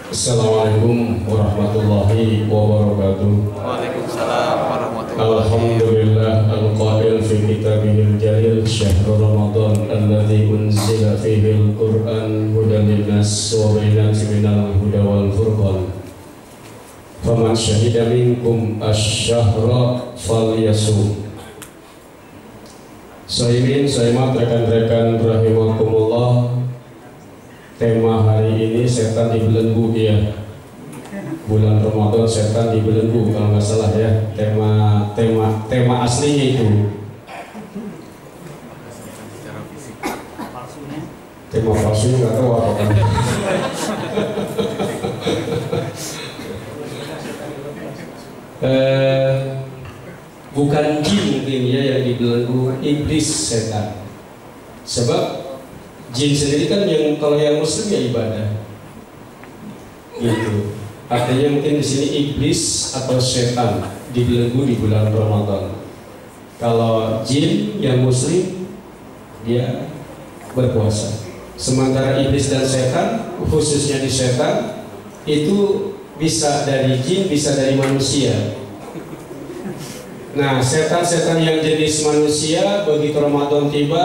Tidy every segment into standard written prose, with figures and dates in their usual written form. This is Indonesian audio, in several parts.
Assalamualaikum warahmatullahi wabarakatuh. Waalaikumsalam warahmatullahi wabarakatuh. Alhamdulillah al-qail fi kitabihil jalil syahrul ramadan alladzi unzila fihi al-Qur'an hudan linnas wa bayyinatin minal huda wal furqan. Faman syahida minkum asy-syahra falyasum. Saimin, saimat, rekan-rekan rahimakumullah. Tema hari ini setan dibelenggu ya. Bulan Ramadan setan dibelenggu kalau nggak salah ya. Tema aslinya itu. Tema palsunya nggak tahu apa kan. Bukan jin mungkin ya yang dibelenggu, iblis setan. Sebab jin sendiri kan yang kalau yang muslim ya ibadah, gitu. Artinya mungkin di sini iblis atau setan dibelenggu di bulan Ramadan. Kalau jin yang muslim dia berpuasa. Sementara iblis dan setan, khususnya di setan itu bisa dari jin, bisa dari manusia. Nah, setan-setan yang jenis manusia begitu Ramadan tiba,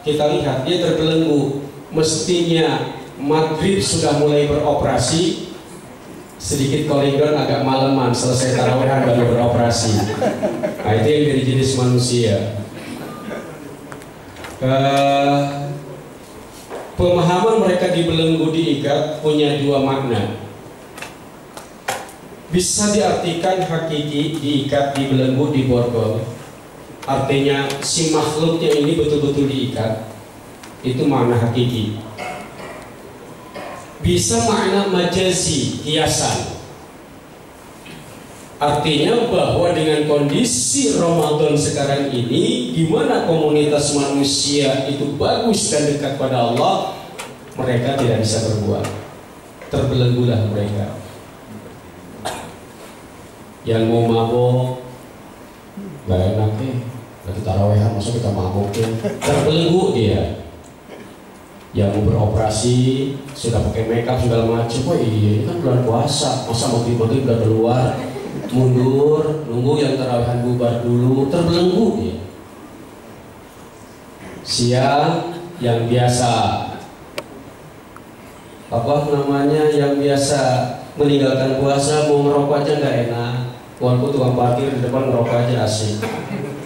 kita lihat dia terbelenggu. Mestinya maghrib sudah mulai beroperasi, sedikit koridor agak malaman, selesai tarawehan baru beroperasi. Nah, itu yang dari jenis manusia. Pemahaman mereka dibelenggu diikat punya dua makna. Bisa diartikan hakiki, diikat, dibelenggu, diborgol. Artinya si makhluknya ini betul-betul diikat. Itu makna hakiki. Bisa makna majazi, hiasan. Artinya bahwa dengan kondisi Ramadan sekarang ini, di mana komunitas manusia itu bagus dan dekat pada Allah, mereka tidak bisa berbuat. Terbelenggulah mereka. Yang mau mabok gak enak lagi tarawehan, masa kita mabok terbelenggu dia. Yang mau beroperasi sudah pakai makeup segala macam, oh iya ini kan bulan puasa, masa maghrib-maghrib udah keluar, mundur nunggu yang tarawehan bubar dulu, terbelenggu dia. Siang yang biasa apa namanya, yang biasa meninggalkan puasa mau ngerokok aja nggak enak, walaupun tukang parkir di depan ngerokok aja asik.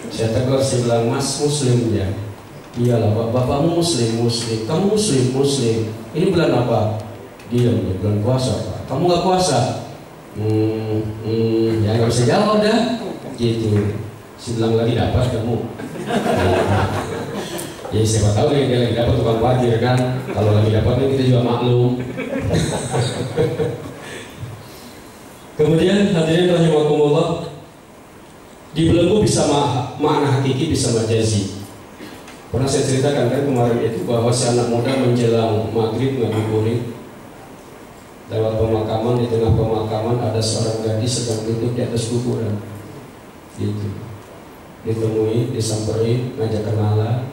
Saya tegur, saya bilang, mas muslim ya? Iyalah pak, bapakmu muslim, kamu muslim. Ini bulan apa? Dia bulan puasa pak. Kamu nggak puasa? Ya nggak bisa jawab dah, gitu. Saya bilang lagi dapat kamu. Ya siapa tahu dia lagi dapat tukang parkir kan. Kalau lagi dapat kita juga maklum. Kemudian hadirin rahimakumullah, dibelenggu bisa makna hakiki, bisa majazi. Pernah saya ceritakan kan kemarin itu bahwa si anak muda menjelang maghrib ngabuburit lewat pemakaman, di tengah pemakaman ada seorang gadis sedang duduk di atas kuburan. Gitu. Ditemui, disamperin, ngajak kenalan.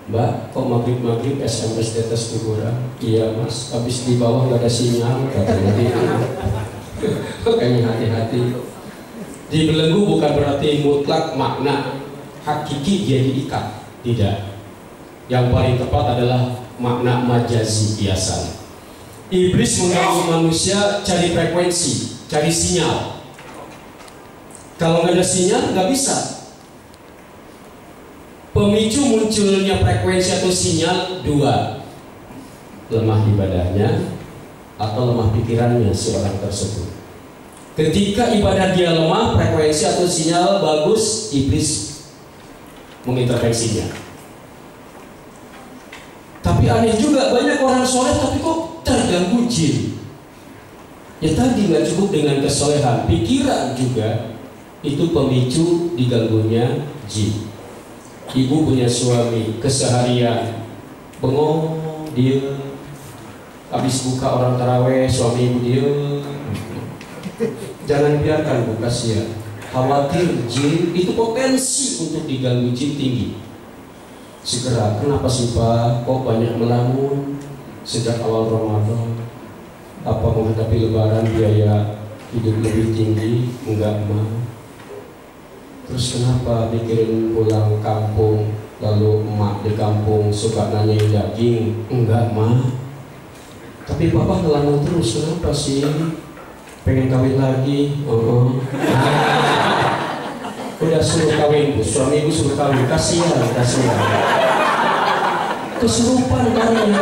Mbak, kok maghrib SMS di atas kuburan? Iya mas, habis di bawah nggak ada sinyal katanya dia. Makanya hati-hati. Dibelenggu bukan berarti mutlak makna hakiki dia diikat, tidak. Yang paling tepat adalah makna majazi, hiasan. Iblis mengganggu manusia, cari frekuensi, cari sinyal. Kalau nggak ada sinyal nggak bisa. Pemicu munculnya frekuensi atau sinyal dua: lemah ibadahnya atau lemah pikirannya si orang tersebut. Ketika ibadah dia lemah, frekuensi atau sinyal bagus, iblis mengintervensinya. Tapi aneh juga, banyak orang soleh tapi kok terganggu jin. Ya tadi nggak cukup dengan kesolehan, pikiran juga itu pemicu diganggunya jin. Ibu punya suami, keseharian bengong, dia habis buka orang taraweh, suami ibu dia. Jangan biarkan buka siang. Khawatir jin itu potensi untuk diganggu jin tinggi. Segera, kenapa sih Pak? Kok banyak melamun sejak awal Ramadan? menghadapi lebaran biaya hidup lebih tinggi? Enggak mah. Terus kenapa dikirim pulang kampung, lalu emak di kampung suka nanyain daging? Enggak mah. Tapi papa ngelarang terus, kenapa sih? Pengen kawin lagi? Udah suruh kawin, bu. Suami ibu suruh kawin, kasihan. Kesurupan kalian.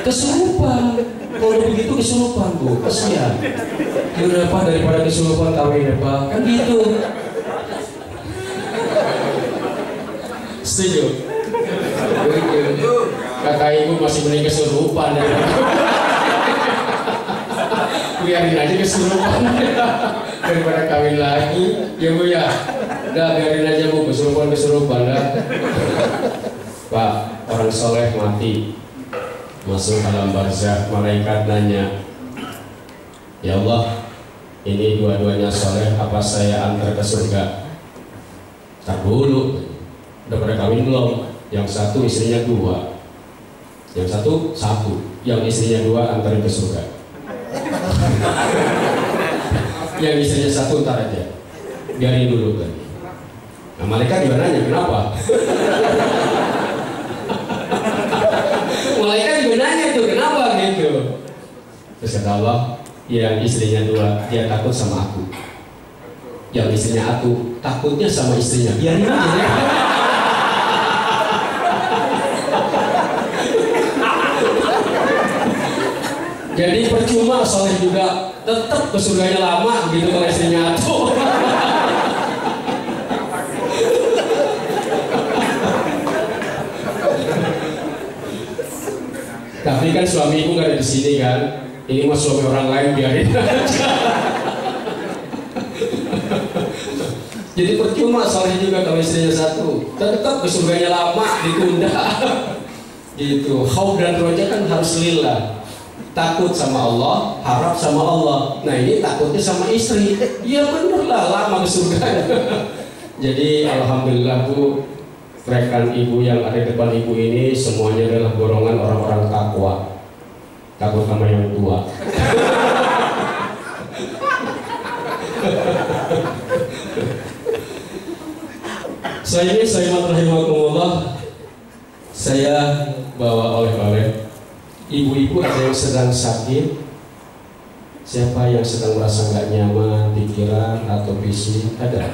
Kesurupan. Kalau begitu kesurupan, bu, kasihan. Yaudah pak, daripada kesurupan kawin ya pak, kan gitu. Setuju? Kata ibu masih mending kesurupan ya. Biarin aja kesurupan daripada kawin lagi, ya bu ya. Udah biarin aja bu, kesurupan dah. Pak, orang soleh mati, masuk alam barzakh, malaikat nanya, ya Allah, ini dua-duanya soleh, apa saya antar ke surga? Tak dulu, udah pada kawin belum? Yang satu istrinya 2, yang satu, yang istrinya 2 antarin ke surga. Yang istrinya 1 ntar aja, biarin dulu kan. Nah, malaikat juga nanya kenapa? Malaikat juga nanya tuh kenapa gitu. Terus kata Allah, yang istrinya 2 dia takut sama aku, yang istrinya 1 takutnya sama istrinya, biarin aja. Jadi percuma soleh juga tetap ke surganya lama gitu kalau istrinya 1. Tapi kan suami ibu nggak ada di sini kan? Ini mah suami orang lain, biarin aja. Jadi percuma soleh juga kalau istrinya 1, tetap ke surganya lama, ditunda. Gitu. Khauf dan roja kan harus lillah. Takut sama Allah, harap sama Allah. Nah ini takutnya sama istri. Ya bener lah, lama ke surga. Jadi alhamdulillah bu, rekan ibu yang ada di depan ibu ini semuanya adalah golongan orang-orang takwa. Takut sama yang tua. Saya rahimahumullah, saya bawa oleh-oleh. Ibu-ibu ada yang sedang sakit, siapa yang sedang merasa nggak nyaman pikiran atau fisik? Ada?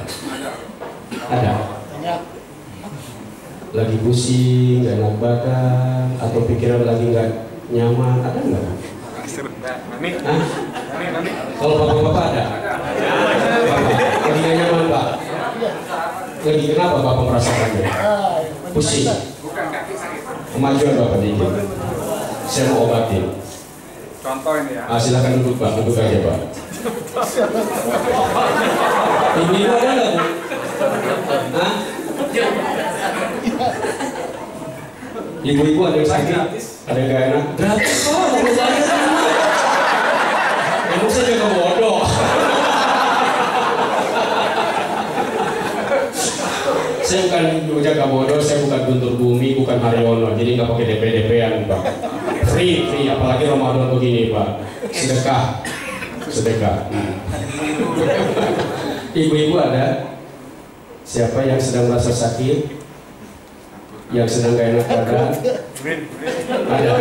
Lagi pusing, nggak enak badan, atau pikiran lagi nggak nyaman, ada nggak? Kalau bapak-bapak ada? Lagi nggak nyaman pak? Lagi kenapa bapak merasakannya? Pusing? Kemajuan bapak dikit. Saya mau obatin. Contoh ini ya. Silakan duduk pak, duduk aja pak. Ibu ada nggak bu? Ibu-ibu ada yang sakit, ada yang gak enak. Gratis pak, mau bayar. Emang saya jaga bodoh. Saya bukan jaga bodoh, saya bukan guntur bumi, bukan Haryono, jadi nggak pakai DP-DP-an pak. Free, apalagi Ramadan begini pak. Sedekah. Ibu-ibu ada? Siapa yang sedang merasa sakit? Yang sedang gak enak badan? Ada?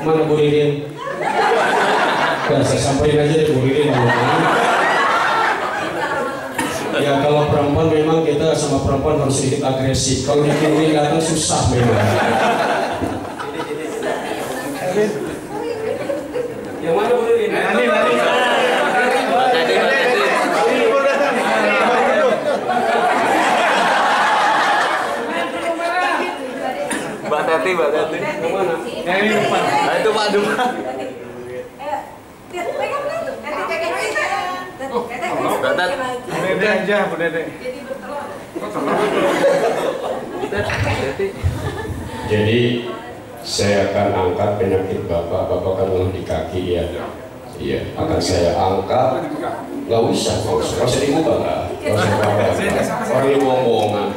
Mana Bu Ririn? Saya sampaikan aja deh Bu Ririn. Ya kalau perempuan memang kita sama perempuan harus sedikit agresif. Kalau dikiri datang susah memang. Yang mana Bu Ririn? Mbak Tati. Yang mana? Yang ini Pak. Nah itu Pak Duma. Dede aja, Bu Dede. Jadi saya akan angkat penyakit bapak kan ngeluh di kaki ya. Iya, akan saya angkat. Gak usah dibuka lah. Orang ini bohong-bohongan.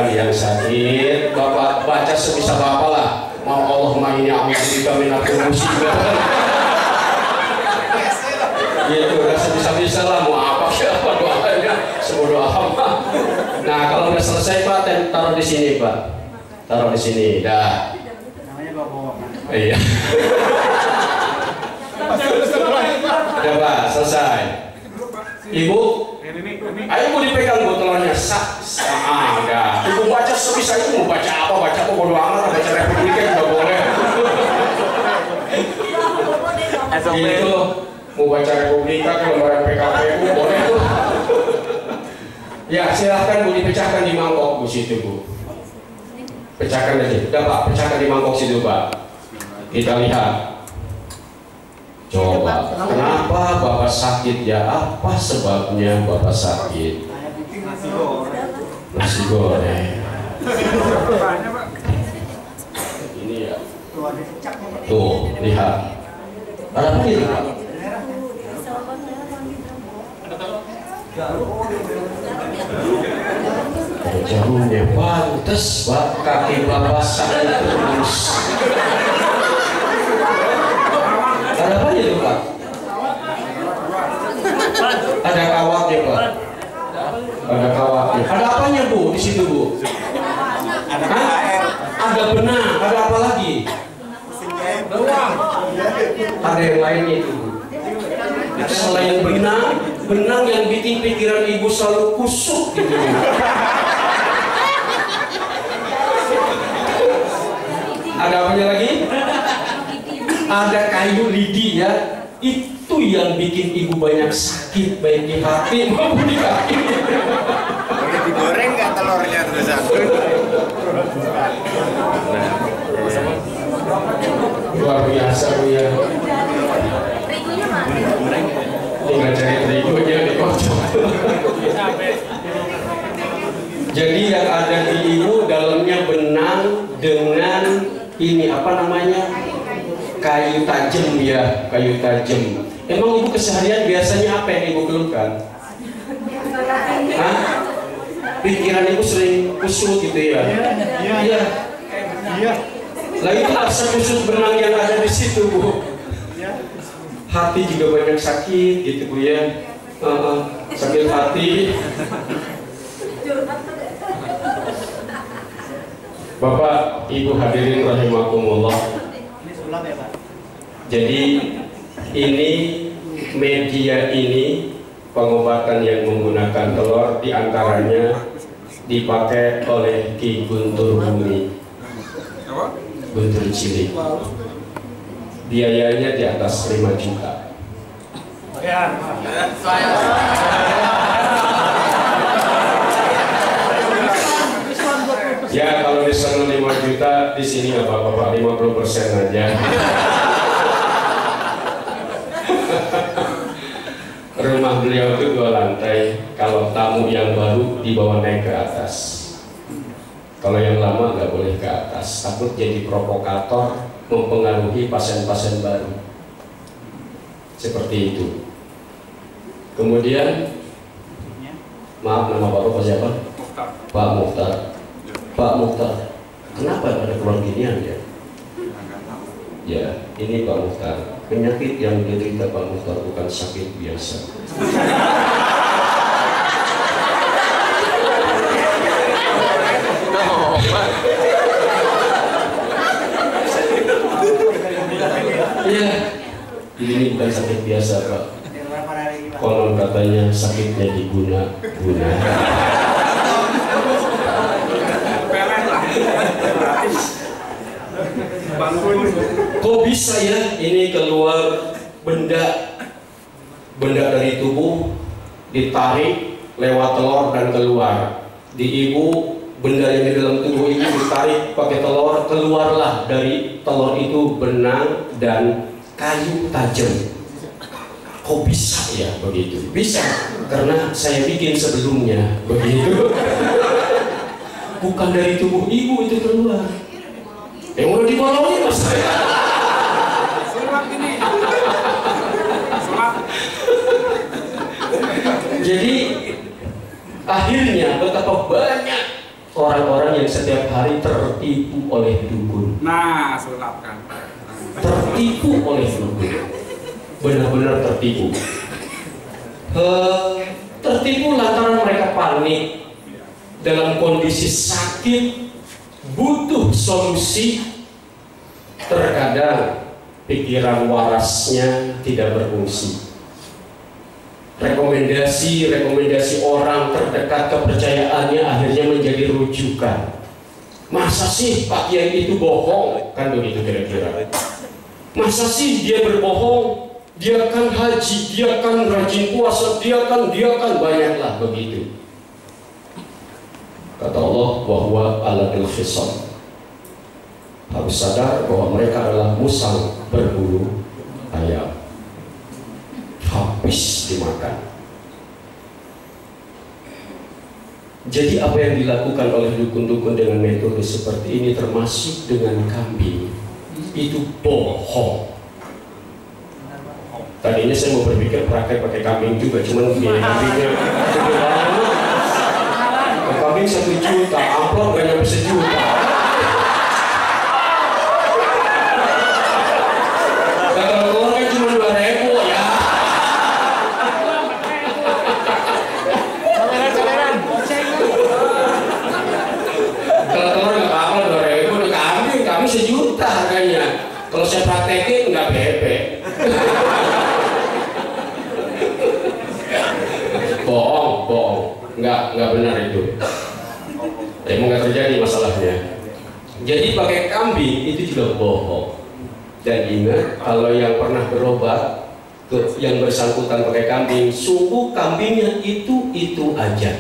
kan yang sakit, Bapak baca sebisa Bapak lah. Mau Allahumma inni a'udzubika minal musibah. Gitu, udah sebisa-bisa lah mau apa siapa doanya, sebodoh amat. Nah kalau udah selesai Pak, taruh di sini Pak, taruh di sini, dah. Namanya bawa. Iya. Udah Pak, selesai. Ibu, ayo mau dipegang botolnya, ada. Ibu baca sebisa itu, mau baca apa bodo amat, baca Republika juga boleh. Itu mau baca Republika ke lembaran PKPU boleh tuh. Ya silahkan Bu dipecahkan di mangkok Bu situ Bu. Pecahkan aja. Udah Pak, pecahkan di mangkok situ Pak. Kita lihat. Coba, kenapa Bapak sakit ya? Apa sebabnya Bapak sakit? Nasi goreng. Ini ya. Tuh, lihat. Ada apa ini Pak? Jarumnya pantes Pak, kaki Bapak sakit terus. Ada apa itu Pak? Ada kawatnya Pak. Ada kawatnya. Ada apanya Bu di situ Bu? Ada benang. Ada apa lagi? Ada yang lainnya itu Bu. Selain benang yang bikin pikiran Ibu selalu kusut gitu. Ada apanya lagi? Ada kayu lidi ya, itu yang bikin Ibu banyak sakit baik di hati maupun di kaki. Boleh digoreng nggak telurnya terus aku? Luar biasa Bu ya. Tinggal cari terigunya dikocok. Jadi yang ada di Ibu dalamnya benang dengan ini apa namanya? Kayu tajam ya, kayu tajam. Emang Ibu keseharian biasanya apa yang Ibu keluhkan? Hah? Pikiran Ibu sering kusut gitu ya? Iya. Lah itu rasa kusut benang yang ada di situ Bu. Hati juga banyak sakit gitu Bu ya. Sakit hati. Bapak, Ibu hadirin rahimakumullah. Jadi ini media ini pengobatan yang menggunakan telur diantaranya dipakai oleh Ki Guntur Bumi, Guntur Cilik. Biayanya di atas 5 juta. Ya kalau di sana 5 juta, di sini nggak apa-apa, 50% aja. Rumah beliau itu 2 lantai. Kalau tamu yang baru dibawa naik ke atas. Kalau yang lama nggak boleh ke atas, takut jadi provokator, mempengaruhi pasien-pasien baru. Seperti itu. Kemudian, maaf nama Bapak siapa? Pak Mukhtar. Pak Mukhtar, kenapa ada keluar ginian ya? Ya, ini Pak Mukhtar. Penyakit yang diderita Pak Mukhtar bukan sakit biasa. Iya, ini bukan sakit biasa Pak. Konon katanya sakitnya diguna-guna. Kok bisa ya ini keluar benda dari tubuh ditarik lewat telur dan keluar di Ibu, benda yang di dalam tubuh Ibu ditarik pakai telur, keluarlah dari telur itu benang dan kayu tajam. Kok bisa ya begitu? Bisa karena saya bikin sebelumnya begitu. Bukan dari tubuh Ibu itu keluar. Yang udah dibolongin mas saya. Jadi akhirnya betapa banyak orang-orang yang setiap hari tertipu oleh dukun. Nah, sulap kan. Tertipu oleh dukun. Benar-benar tertipu. Tertipu lantaran mereka panik dalam kondisi sakit, butuh solusi. Terkadang pikiran warasnya tidak berfungsi. Rekomendasi orang terdekat kepercayaannya akhirnya menjadi rujukan. Masa sih Pak Kiai itu bohong? Kan begitu kira-kira. Masa sih dia berbohong? Dia kan haji, dia kan rajin puasa, dia kan banyaklah begitu. Kata Allah bahwa aladil khisam. Harus sadar bahwa mereka adalah musang berbulu ayam. Habis dimakan. Jadi apa yang dilakukan oleh dukun-dukun dengan metode seperti ini termasuk dengan kambing itu bohong. Tadinya saya mau berpikir praktek pakai kambing juga, cuman biaya kambingnya gede banget. Kambing 1 juta, amplop gak nyampe 1 juta. Kalau saya praktekin nggak bebek. bohong, nggak benar itu. Emang nggak terjadi masalahnya. Jadi pakai kambing itu juga bohong. Dan ingat, kalau yang pernah berobat yang bersangkutan pakai kambing, suhu kambingnya itu aja,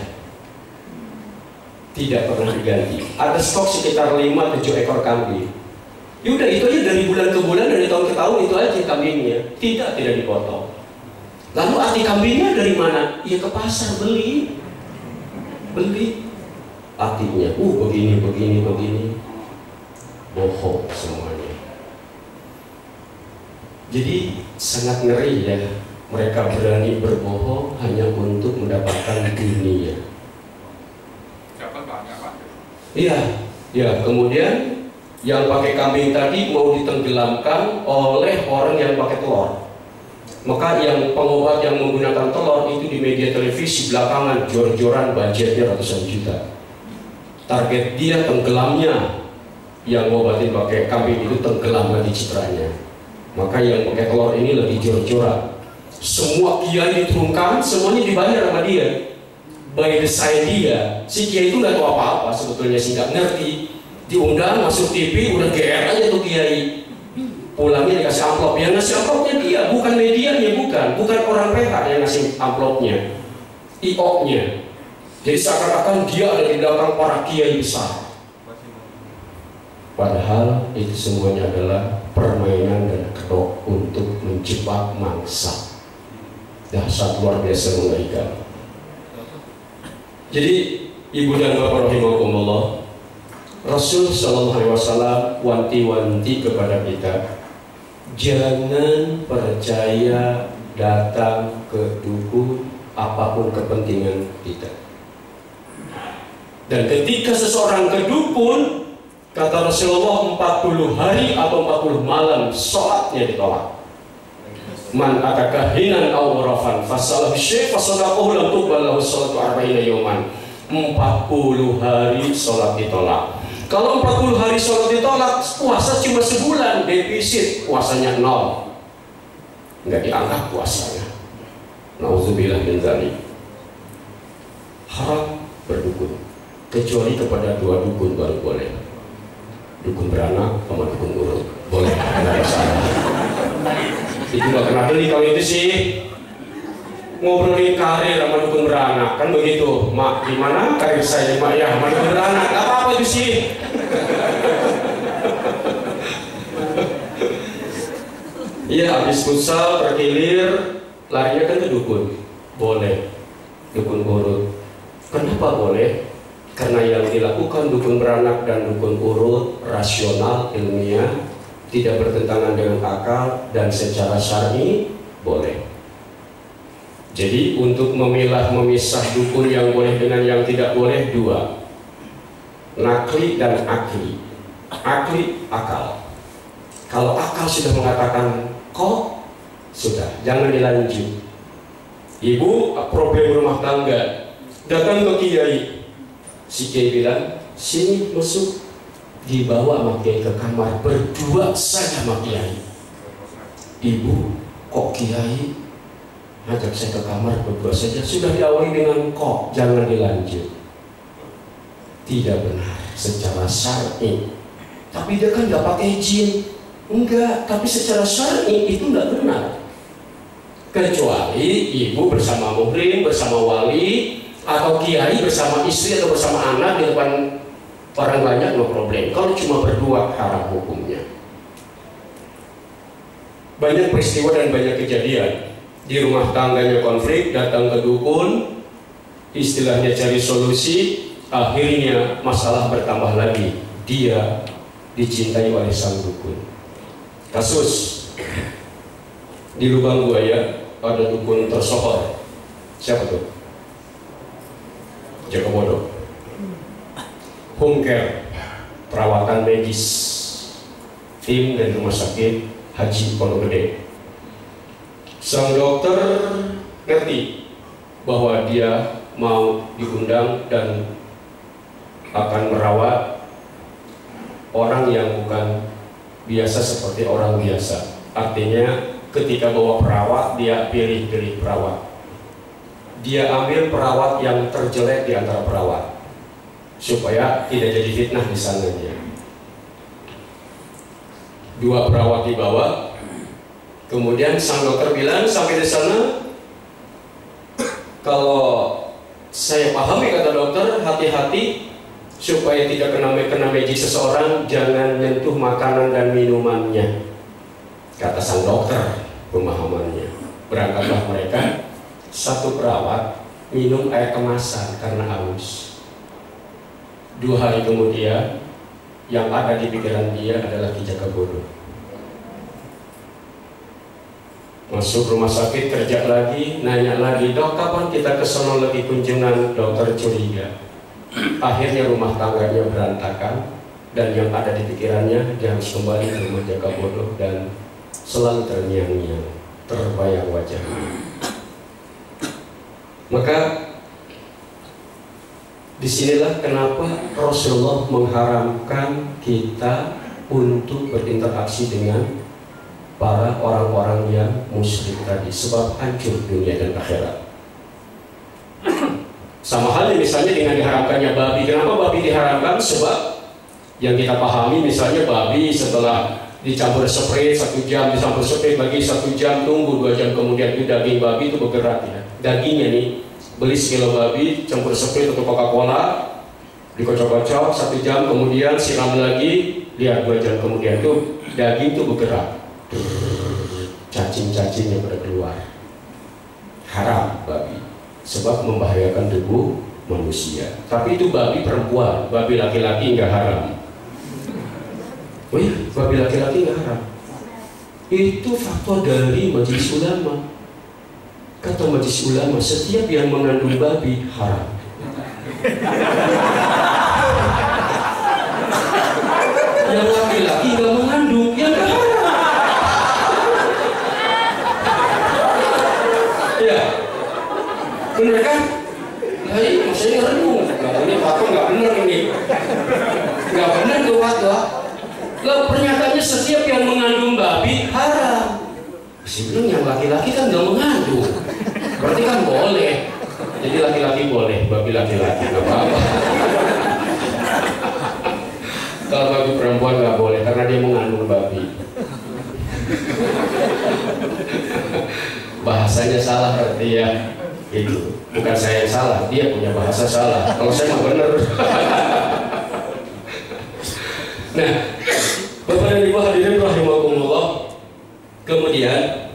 tidak pernah diganti. Ada stok sekitar 5-7 ekor kambing. Yaudah itu aja dari bulan ke bulan, dari tahun ke tahun itu aja kambingnya, tidak dipotong. Lalu arti kambingnya dari mana? Ya ke pasar beli. Artinya, begini. Bohong semuanya. Jadi sangat ngeri ya, mereka berani berbohong hanya untuk mendapatkan dunia. Iya. Kemudian yang pakai kambing tadi mau ditenggelamkan oleh orang yang pakai telur. Maka yang pengobat yang menggunakan telur itu di media televisi belakangan jor-joran budgetnya ratusan juta. Target dia tenggelamnya, yang ngobatin pakai kambing itu tenggelam lagi citranya. Maka yang pakai telur ini lebih jor-joran. Semua kiai diturunkan, semuanya dibayar sama dia. By the side dia, si kiai itu nggak tahu apa-apa sebetulnya, sih nggak ngerti. Diundang masuk TV udah GR aja tuh kiai, pulangnya dikasih amplop. Yang ngasih amplopnya dia, bukan medianya, bukan orang PH yang ngasih amplopnya, IO-nya. Jadi seakan-akan dia ada di belakang para kiai besar, padahal itu semuanya adalah permainan dan kedok untuk menjebak mangsa. Dahsyat luar biasa mengerikan. Jadi ibu dan bapak rahimakumullah, Rasul Shallallahu Alaihi Wasallam wanti-wanti kepada kita, jangan percaya datang ke dukun apapun kepentingan kita. Dan ketika seseorang ke dukun, kata Rasulullah 40 hari atau 40 malam sholatnya ditolak. Man ataka hinan aw urafan fasalahu syekh fasadaqahu lam tuqbal lahu sholatu arba'ina yawman. 40 hari sholat ditolak. Kalau 40 hari sholat ditolak, puasa cuma sebulan, defisit puasanya 0, nggak diangkat puasanya. Nauzubillah min dzalik. Haram berdukun, kecuali kepada 2 dukun baru boleh. Dukun beranak sama dukun urut boleh, nggak salah. Itu nggak kena beli kalau itu sih. Ngobrolin karir sama dukun beranak kan begitu, mak gimana karir saya mak ya sama dukun beranak, nggak apa-apa itu sih. Iya, habis futsal terkilir larinya kan ke dukun, boleh. Dukun urut, kenapa boleh? Karena yang dilakukan dukun beranak dan dukun urut rasional, ilmiah, tidak bertentangan dengan akal dan secara syar'i boleh. Jadi untuk memilah memisah dukun yang boleh dengan yang tidak boleh 2. nakli dan akli. Akli, akal. Kalau akal sudah mengatakan kok, sudah, jangan dilanjut. Ibu problem rumah tangga, datang ke kiai. Si kiai bilang, sini masuk. Dibawa sama kiai ke kamar, berdua saja sama kiai. Ibu, kok kiai ngajak saya ke kamar berdua saja? Sudah diawali dengan kok, jangan dilanjut. Tidak benar secara syar'i. Tapi dia kan nggak pakai izin. Enggak, tapi secara syar'i itu nggak benar. Kecuali ibu bersama muhrim, bersama wali, atau kiai bersama istri atau bersama anak di depan orang banyak, no problem. Kalau cuma berdua, haram hukumnya. Banyak peristiwa dan banyak kejadian. Di rumah tangganya konflik, datang ke dukun, istilahnya cari solusi, akhirnya masalah bertambah lagi. Dia dicintai oleh sang dukun. Kasus di Lubang Buaya ada dukun tersohor. Siapa tuh? Jaka Bodo. Home care, perawatan medis, tim dari rumah sakit Haji Pondok Gede. Sang dokter ngerti bahwa dia mau diundang dan akan merawat orang yang bukan biasa seperti orang biasa. Artinya ketika bawa perawat, dia pilih-pilih perawat. Dia ambil perawat yang terjelek di antara perawat supaya tidak jadi fitnah di sananya. 2 perawat dibawa, kemudian sang dokter bilang sampai di sana, kalau saya pahami kata dokter, hati-hati supaya tidak kena magic seseorang, jangan menyentuh makanan dan minumannya. Kata sang dokter pemahamannya. Berangkatlah mereka. 1 perawat minum air kemasan karena haus. 2 hari kemudian yang ada di pikiran dia adalah Ki Jaka Bodo. Masuk rumah sakit, kerja lagi, nanya lagi, dok kapan kita ke sono lagi kunjungan? Dokter curiga. Akhirnya rumah tangganya berantakan dan yang ada di pikirannya dia harus kembali ke rumah Jaka Bodo dan selalu terngiang-ngiang, terbayang wajahnya. Maka disinilah kenapa Rasulullah mengharamkan kita untuk berinteraksi dengan para orang-orang yang musyrik tadi, sebab hancur dunia dan akhirat. Sama halnya misalnya dengan diharamkannya babi. Kenapa babi diharamkan? Sebab yang kita pahami misalnya babi setelah dicampur spray 1 jam, dicampur spray lagi 1 jam, tunggu 2 jam kemudian itu daging babi itu bergerak ya. Dagingnya nih, beli sekilo babi, campur spray atau Coca-Cola, dikocok-kocok 1 jam kemudian siram lagi, lihat 2 jam kemudian tuh daging itu bergerak, cacing-cacingnya pada keluar. Haram babi, sebab membahayakan tubuh manusia. Tapi itu babi perempuan, babi laki-laki nggak haram. Oh iya, babi laki-laki nggak haram. Itu fatwa dari Majelis Ulama. Kata Majelis Ulama, setiap yang mengandung babi haram. Yang laki-laki nggak mengandung, ya nggak haram. Ya, bener kan? Hai, maksudnya renung. Nah, ini fatwa nggak bener ini. Nggak bener tuh fatwa. Lalu pernyataannya setiap yang mengandung babi haram. Sebelum yang laki-laki kan nggak mengandung, berarti kan boleh. Jadi laki-laki boleh, babi laki-laki nggak apa-apa. Kalau babi perempuan nggak boleh karena dia mengandung babi. Bahasanya salah berarti ya. Itu bukan saya yang salah, dia punya bahasa salah. Kalau saya mah bener. Nah, Bapak dan Ibu hadirin rahimakumullah. Kemudian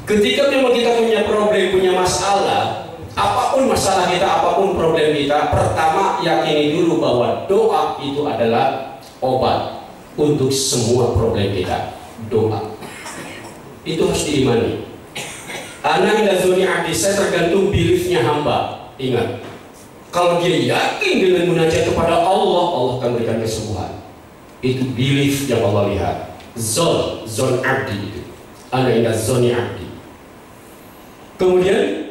ketika memang kita punya problem, punya masalah, apapun masalah kita, apapun problem kita, pertama yakini dulu bahwa doa itu adalah obat untuk semua problem kita. Doa itu harus diimani. Ana ila dzuni abdi, saya tergantung beliefnya hamba. Ingat, Kalau dia yakin dengan munajat kepada Allah, Allah akan berikan kesembuhan. Itu belief yang Allah lihat. Zon abdi itu. Ana inda zoni abdi. Kemudian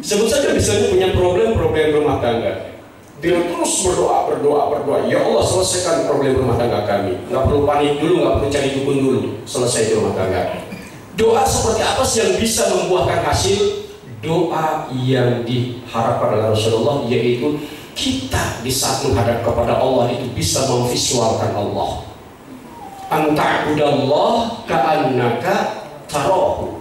sebut saja misalnya punya problem rumah tangga. Dia terus berdoa. Ya Allah, selesaikan problem rumah tangga kami. Nggak perlu panik dulu, nggak perlu cari dukun dulu. Selesai di rumah tangga. Doa seperti apa sih yang bisa membuahkan hasil? Doa yang diharapkan oleh Rasulullah, yaitu kita di saat menghadap kepada Allah itu bisa memvisualkan Allah. Anta'budallah ka'annaka tarahu.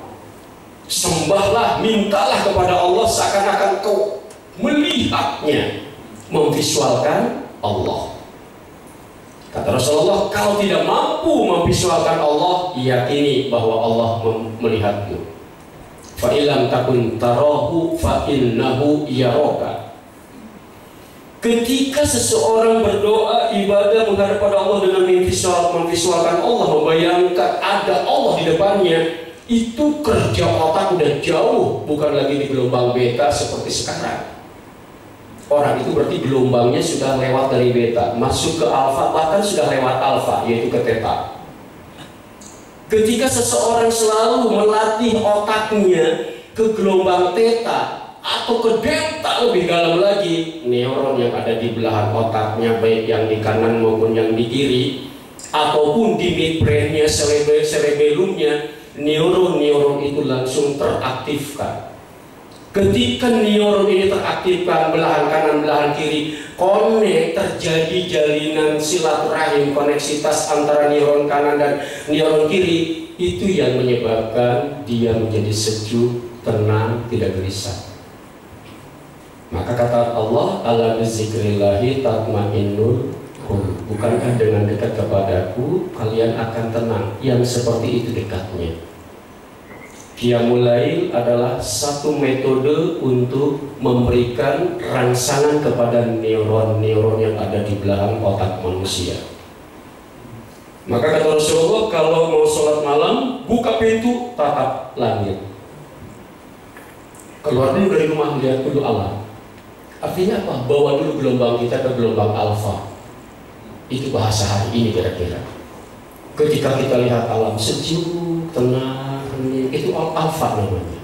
Sembahlah, mintalah kepada Allah seakan-akan kau melihatnya, memvisualkan Allah. Kata Rasulullah, kalau tidak mampu memvisualkan Allah, yakini bahwa Allah melihatmu. Fa illam takun tarahu fa innahu yaraka. Ketika seseorang berdoa, ibadah, menghadap pada Allah dengan memvisualkan Allah, membayangkan ada Allah di depannya, itu kerja otak udah jauh, bukan lagi di gelombang beta seperti sekarang. Orang itu berarti gelombangnya sudah lewat dari beta, masuk ke alfa, bahkan sudah lewat alfa, yaitu ke theta. Ketika seseorang selalu melatih otaknya ke gelombang theta atau ke delta lebih dalam lagi, neuron yang ada di belahan otaknya, baik yang di kanan maupun yang di kiri, ataupun di midbrainnya, cerebellumnya, neuron itu langsung teraktifkan. Ketika neuron ini teraktifkan, belahan kanan, belahan kiri connect, terjadi jalinan silaturahim, koneksitas antara neuron kanan dan neuron kiri. Itu yang menyebabkan dia menjadi sejuk, tenang, tidak gelisah. Maka kata Allah, ala bizikrillahi tatmainnul qulub. Bukankah dengan dekat kepadaku kalian akan tenang? Yang seperti itu dekatnya. Qiyamul Lail adalah satu metode untuk memberikan rangsangan kepada neuron-neuron yang ada di belahan otak manusia. Maka kata Rasulullah, kalau mau sholat malam, buka pintu, tatap langit. Keluar dulu dari rumah, lihat dulu alam. Artinya apa? Bawa dulu gelombang kita ke gelombang alfa. Itu bahasa hari ini kira-kira. Ketika kita lihat alam sejuk, tenang, itu alfa namanya.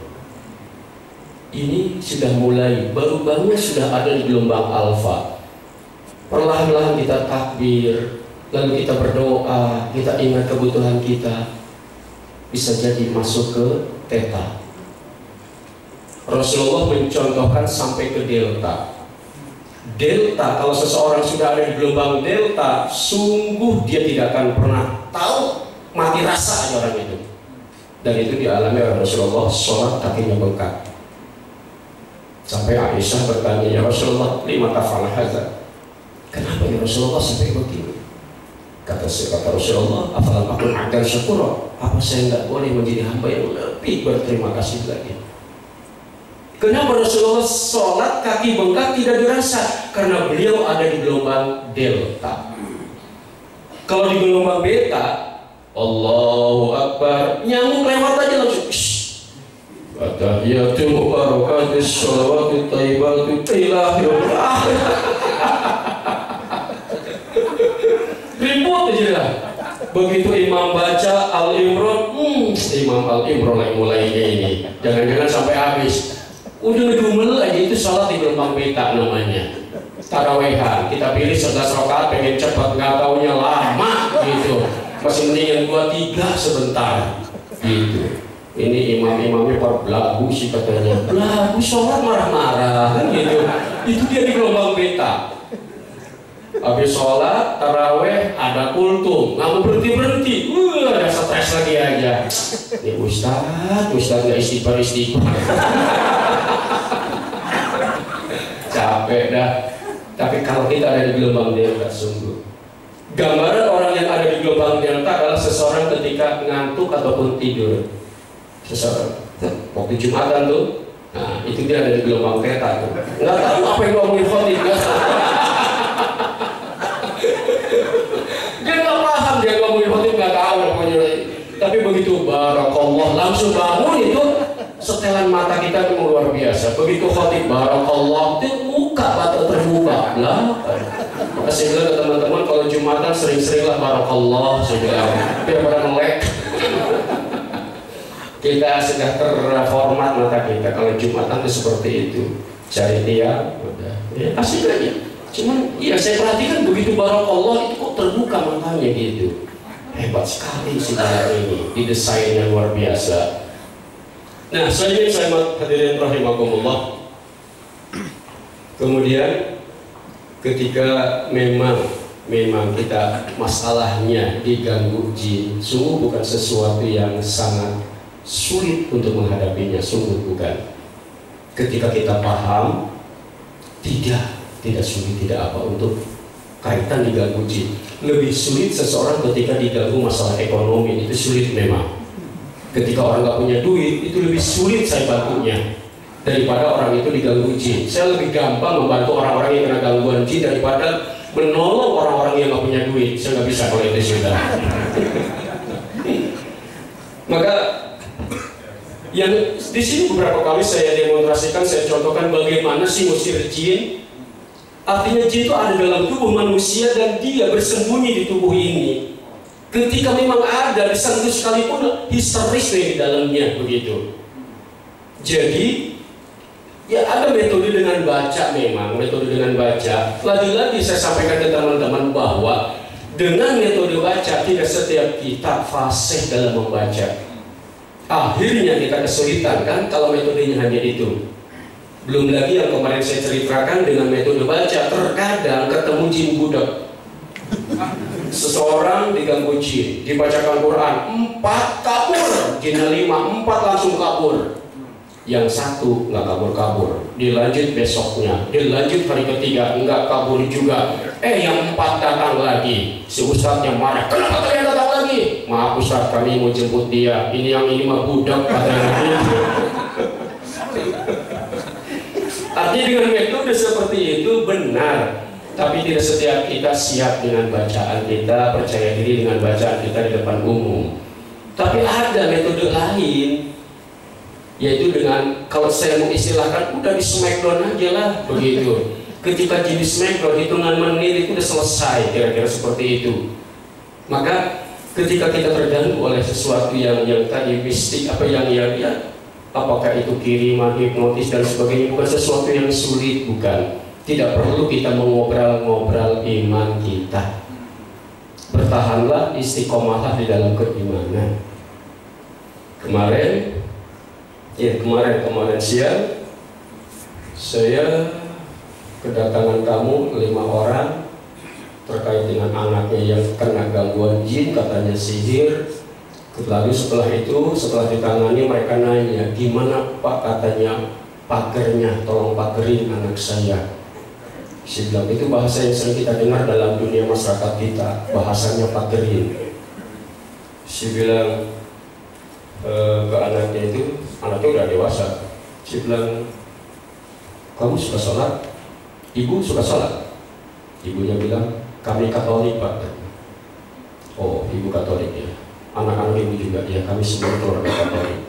Ini sudah mulai, baru-baru sudah ada di gelombang alfa. Perlahan-lahan kita takbir, lalu kita berdoa, kita ingat kebutuhan kita, bisa jadi masuk ke theta. Rasulullah mencontohkan sampai ke delta. Delta, kalau seseorang sudah ada di gelombang delta, sungguh dia tidak akan pernah tahu, mati rasa aja orang itu. Dan itu dialami oleh Rasulullah, sholat kakinya bengkak. Sampai Aisyah bertanya, ya Rasulullah, lima taf'al hadza? Kenapa ya Rasulullah sampai begini? Kata Rasulullah, afalam akun akal syukur, apa saya nggak boleh menjadi hamba yang lebih berterima kasih lagi? Kenapa Rasulullah sholat kaki bengkak tidak dirasa? Karena beliau ada di gelombang delta. Kalau di gelombang beta, Allahu Akbar, nyamuk lewat aja langsung. Fatahiyatu mubarakatus sholawatu tayyibatu ilahi ribut aja lah. Begitu imam baca Al-Imran, Imam Al-Imran yang mulainya ini, jangan-jangan sampai habis. Udah ngedumel aja, itu sholat di gelombang beta namanya. Tarawehan, kita pilih 11 rakaat, pengen cepat, nggak taunya lama gitu. Masih mendingan 2-3 sebentar gitu. Ini imam-imamnya belagu sih katanya. Belagu sholat marah-marah kan gitu. Itu dia di gelombang beta. Habis sholat, taraweh, ada kultum, nggak mau berhenti-berhenti, ada stres lagi aja. Ini Ustadz nggak istighfar. Capek dah. Tapi kalau kita ada di gelombang delta, sungguh. Gambaran orang yang ada di gelombang delta adalah seseorang ketika ngantuk ataupun tidur. Seseorang, waktu Jumatan tuh, nah itu dia ada di gelombang theta tuh. Nggak tahu apa yang ngomongin khotib. Dia nggak paham, dia ngomongin khotib nggak tahu pokoknya. Tapi begitu barakallah langsung bangun itu setelan mata kita memang luar biasa. Begitu khotib barakallah, itu muka mata terbuka lah. Maka saya bilang ke teman-teman, kalau Jumatan sering-seringlah barakallah, saya bilang, biar pada melek. Kita sudah terformat mata kita. Kalau Jumatan itu seperti itu, cari dia, udah, ya asik aja. Cuman, iya saya perhatikan begitu barakallah itu kok terbuka matanya gitu. Hebat sekali sih ini, didesainnya luar biasa. Nah, saya hadirin rahimakumullah. Kemudian ketika memang kita masalahnya diganggu jin, sungguh bukan sesuatu yang sangat sulit untuk menghadapinya, sungguh bukan. Ketika kita paham, tidak sulit, tidak apa untuk kaitan diganggu jin. Lebih sulit seseorang ketika diganggu masalah ekonomi, itu sulit memang. Ketika orang nggak punya duit, itu lebih sulit saya bantunya daripada orang itu diganggu jin. Saya lebih gampang membantu orang-orang yang kena gangguan jin daripada menolong orang-orang yang nggak punya duit. Saya nggak bisa kalau itu sudah. Maka yang di sini beberapa kali saya demonstrasikan, saya contohkan bagaimana sih ngusir jin. Artinya jin itu ada dalam tubuh manusia dan dia bersembunyi di tubuh ini. Ketika memang ada disentuh sekalipun histeris di dalamnya begitu. Jadi ya ada metode dengan baca, memang metode dengan baca. Lagi-lagi saya sampaikan ke teman-teman bahwa dengan metode baca tidak setiap kita fasih dalam membaca. Akhirnya kita kesulitan kan kalau metodenya hanya itu. Belum lagi yang kemarin saya ceritakan dengan metode baca, terkadang ketemu jin budak. Seseorang diganggu jin, dibacakan Quran, 4 kabur, jinnya 5, 4 langsung kabur. Yang 1 nggak kabur-kabur, dilanjut besoknya, dilanjut hari ketiga nggak kabur juga. Yang 4 datang lagi, si ustadznya marah, kenapa kalian datang lagi? Maaf ustadz, kami mau jemput dia, ini mah budak katanya. Artinya dengan metode seperti itu benar, tapi tidak setiap kita siap dengan bacaan kita, percaya diri dengan bacaan kita di depan umum. Tapi ada metode lain, yaitu dengan, kalau saya mau istilahkan, udah di smackdown aja lah begitu. Ketika jadi smackdown, hitungan menit itu udah selesai, kira-kira seperti itu. Maka ketika kita terganggu oleh sesuatu yang tadi mistik, apa yang apakah itu kiriman, hipnotis dan sebagainya, bukan sesuatu yang sulit, bukan. Tidak perlu kita mengobrol-ngobrol iman kita. Bertahanlah, istiqomahlah di dalam keimanan. Kemarin siang saya kedatangan tamu 5 orang terkait dengan anaknya yang kena gangguan jin, katanya sihir. Lalu setelah ditangani, mereka nanya, gimana Pak, katanya pagernya, tolong pagerin anak saya. Saya bilang, itu bahasa yang sering kita dengar dalam dunia masyarakat kita, bahasanya pagerin. Saya bilang ke anaknya itu, anaknya udah dewasa. Saya bilang, kamu suka sholat? Ibu suka sholat? Ibunya bilang, kami Katolik Pak. Oh, ibu Katolik ya. Anak-anak ibu juga, ya kami semua keluarga Katolik.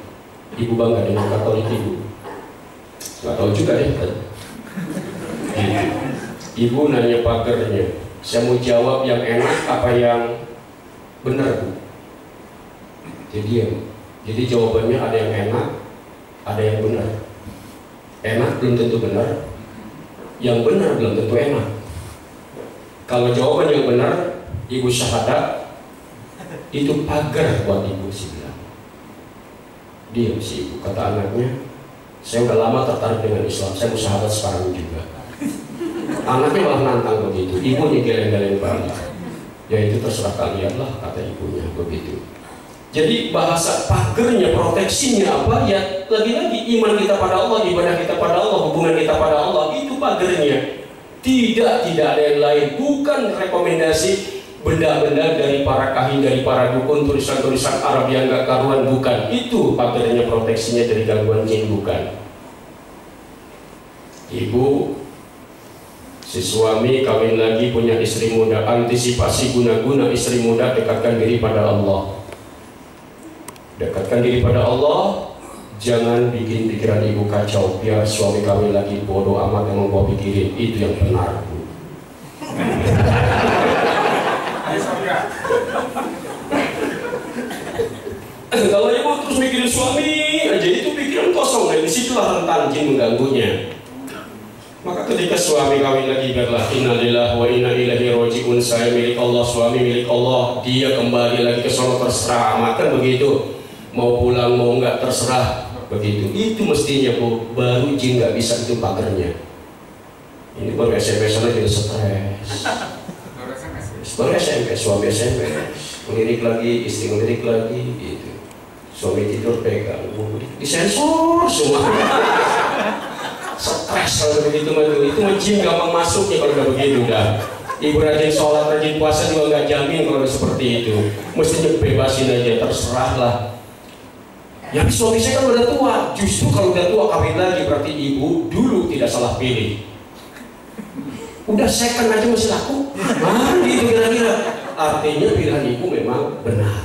Ibu bangga dengan Katolik ibu? Gak tahu juga deh. Ibu nanya pagernya, saya mau jawab yang enak apa yang benar, Bu? Jadi jawabannya ada yang enak, ada yang benar. Enak belum tentu benar, yang benar belum tentu enak. Kalau jawaban yang benar, ibu syahadat, itu pagar buat ibu, sih bilang. Diam si ibu, kata anaknya, saya udah lama tertarik dengan Islam, saya mau syahadat sekarang juga. Anaknya malah nantang begitu, ibunya geleng-geleng balik. Ya itu terserah kalian lah, kata ibunya begitu. Jadi bahasa pagernya, proteksinya apa? Ya lagi-lagi iman kita pada Allah, ibadah kita pada Allah, hubungan kita pada Allah, itu pagernya. Tidak ada yang lain, bukan rekomendasi benda-benda dari para kahin, dari para dukun, tulisan-tulisan Arab yang gak karuan, bukan. Itu pagernya, proteksinya dari gangguan jin, bukan. Ibu, si suami kawin lagi, punya istri muda, antisipasi guna-guna istri muda, dekatkan diri pada Allah. Dekatkan diri pada Allah, Jangan bikin pikiran ibu kacau, biar suami kami lagi bodoh amat yang mau pikirin. Itu yang benar, Bu. Kalau ibu terus mikirin suami aja, itu pikiran kosong, dan disitulah rentan jin mengganggunya. Maka ketika suami kawin lagi, biarlah innalillahi wa inna ilaihi raji'un, saya milik Allah, suami milik Allah, dia kembali lagi ke sono, terserah amat, kan begitu. Mau pulang mau enggak terserah, begitu. Itu mestinya, Bu. Baru jin nggak bisa itu pagernya. Ini baru SMS aja stres. Baru SMS, suami SMS, ngelirik lagi, istri ngelirik lagi, gitu. Suami tidur pegang, disensor semua. Stres kalau begitu mah, itu jin gampang masuknya kalau udah begitu dah. Ibu rajin sholat, rajin puasa juga nggak jamin kalau seperti itu. Mestinya bebasin aja, terserah lah. Ya suami saya kan udah tua, justru kalau udah tua kawin lagi berarti ibu dulu tidak salah pilih. Udah second aja masih laku, gitu kira-kira. Artinya pilihan ibu memang benar.